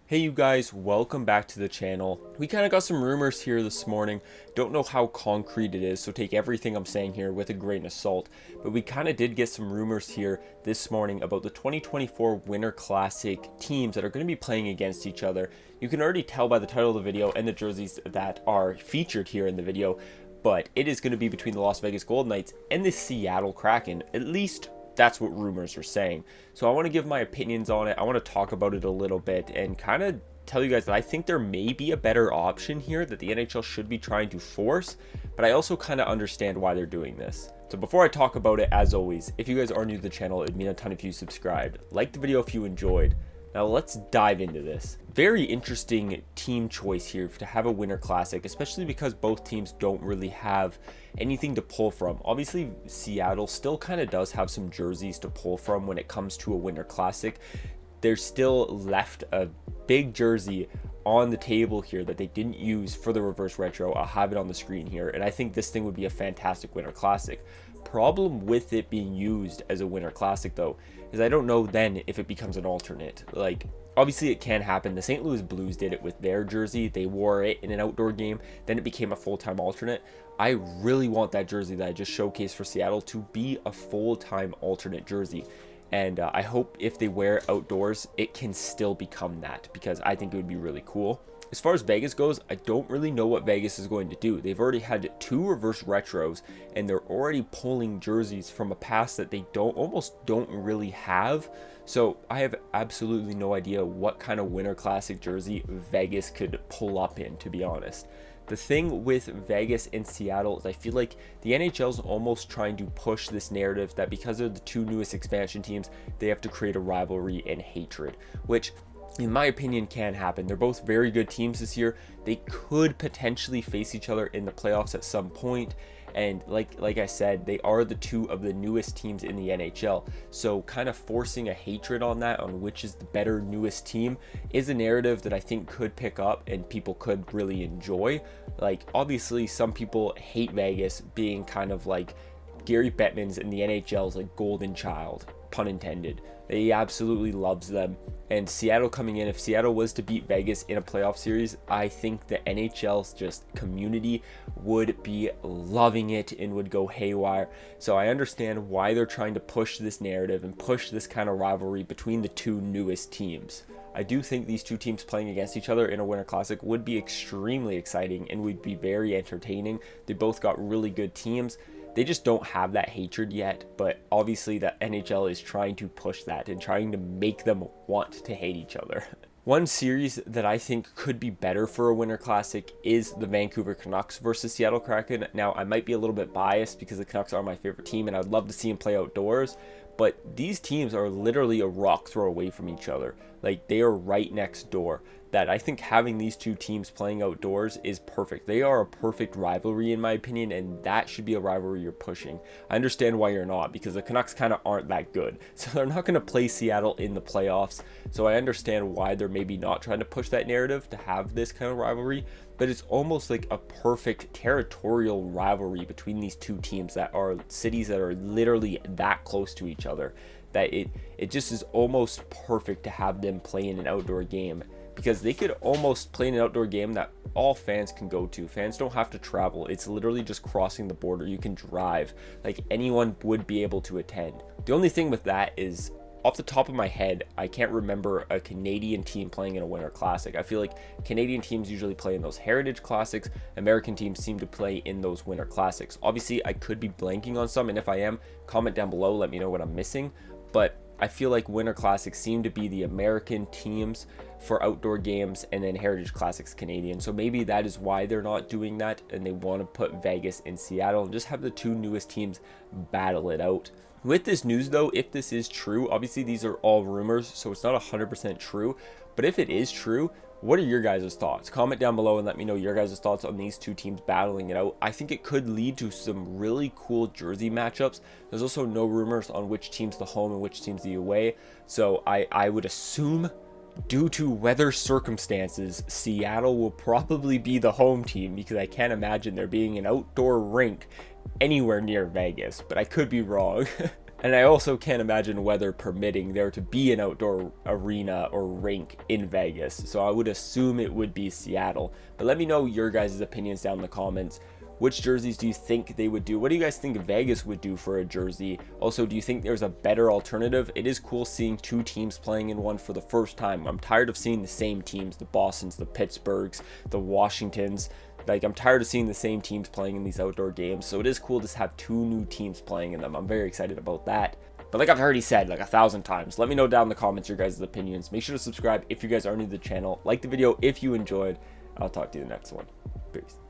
Hey you guys, welcome back to the channel. We kind of got some rumors here this morning. Don't know how concrete it is, so take everything I'm saying here with a grain of salt. But we kind of did get some rumors here this morning about the 2024 Winter Classic teams that are going to be playing against each other. You can already tell by the title of the video and the jerseys that are featured here in the video, but it is going to be between the Las Vegas Golden Knights and the Seattle Kraken, at least that's what rumors are saying. So I want to give my opinions on it. I want to talk about it a little bit and kind of tell you guys that I think there may be a better option here that the NHL should be trying to force, but I also kind of understand why they're doing this. So before I talk about it, as always, if you guys are new to the channel, it'd mean a ton if you subscribed. Like the video if you enjoyed. Now let's dive into this. Very interesting team choice here to have a Winter Classic, especially because both teams don't really have anything to pull from. Obviously, Seattle still kind of does have some jerseys to pull from when it comes to a Winter Classic. There's still left a big jersey on the table here that they didn't use for the reverse retro. I'll have it on the screen here, and I think this thing would be a fantastic Winter Classic. Problem with it being used as a Winter Classic though is I don't know then if it becomes an alternate. Like, obviously it can happen. The St. Louis Blues did it with their jersey. They wore it in an outdoor game, then it became a full-time alternate. I really want that jersey that I just showcased for Seattle to be a full-time alternate jersey, and I hope if they wear it outdoors it can still become that, because I think it would be really cool. As far as Vegas goes, I don't really know what Vegas is going to do. They've already had 2 reverse retros, and they're already pulling jerseys from a past that they almost don't really have. So I have absolutely no idea what kind of Winter Classic jersey Vegas could pull up in, to be honest. The thing with Vegas and Seattle is I feel like the NHL is almost trying to push this narrative that because they're the 2 newest expansion teams, they have to create a rivalry and hatred, which in my opinion can happen. They're both very good teams this year. They could potentially face each other in the playoffs at some point, and like I said, they are the 2 of the newest teams in the NHL, so kind of forcing a hatred on that, on which is the better newest team, is a narrative that I think could pick up and people could really enjoy. Like, obviously some people hate Vegas being kind of like Gary Bettman's in the NHL's like golden child, pun intended. He absolutely loves them. And Seattle coming in, if Seattle was to beat Vegas in a playoff series, I think the NHL's just community would be loving it and would go haywire. So I understand why they're trying to push this narrative and push this kind of rivalry between the 2 newest teams. I do think these 2 teams playing against each other in a Winter Classic would be extremely exciting and would be very entertaining. They both got really good teams. They just don't have that hatred yet, but obviously the NHL is trying to push that and trying to make them want to hate each other. One series that I think could be better for a Winter Classic is the Vancouver Canucks versus Seattle Kraken. Now, I might be a little bit biased because the Canucks are my favorite team and I'd love to see them play outdoors, but these teams are literally a rock throw away from each other. Like, they are right next door. That I think having these 2 teams playing outdoors is perfect. They are a perfect rivalry in my opinion, and that should be a rivalry you're pushing. I understand why you're not, because the Canucks kind of aren't that good, so they're not going to play Seattle in the playoffs. So I understand why they're maybe not trying to push that narrative to have this kind of rivalry, but it's almost like a perfect territorial rivalry between these 2 teams that are cities that are literally that close to each other, that it just is almost perfect to have them play in an outdoor game, because they could almost play in an outdoor game that all fans can go to. Fans don't have to travel. It's literally just crossing the border. You can drive. Like, anyone would be able to attend. The only thing with that is, off the top of my head, I can't remember a Canadian team playing in a Winter Classic. I feel like Canadian teams usually play in those Heritage Classics. American teams seem to play in those Winter Classics. Obviously, I could be blanking on some, and if I am, comment down below, let me know what I'm missing. But I feel like Winter Classics seem to be the American teams for outdoor games, and then Heritage Classics Canadian. So maybe that is why they're not doing that, and they want to put Vegas and Seattle and just have the 2 newest teams battle it out. With this news though, if this is true, obviously these are all rumors, so it's not 100% true, but if it is true, what are your guys' thoughts? Comment down below and let me know your guys' thoughts on these 2 teams battling it out. I think it could lead to some really cool jersey matchups. There's also no rumors on which team's the home and which team's the away, so I would assume, due to weather circumstances, Seattle will probably be the home team, because I can't imagine there being an outdoor rink anywhere near Vegas, but I could be wrong. And I also can't imagine, weather permitting, there to be an outdoor arena or rink in Vegas. So I would assume it would be Seattle. But let me know your guys' opinions down in the comments. Which jerseys do you think they would do? What do you guys think Vegas would do for a jersey? Also, do you think there's a better alternative? It is cool seeing two teams playing in one for the first time. I'm tired of seeing the same teams, the Bostons, the Pittsburghs, the Washingtons. Like, I'm tired of seeing the same teams playing in these outdoor games. So it is cool to have two new teams playing in them. I'm very excited about that. But like I've already said like 1,000 times, let me know down in the comments your guys' opinions. Make sure to subscribe if you guys are new to the channel. Like the video if you enjoyed. I'll talk to you in the next one. Peace.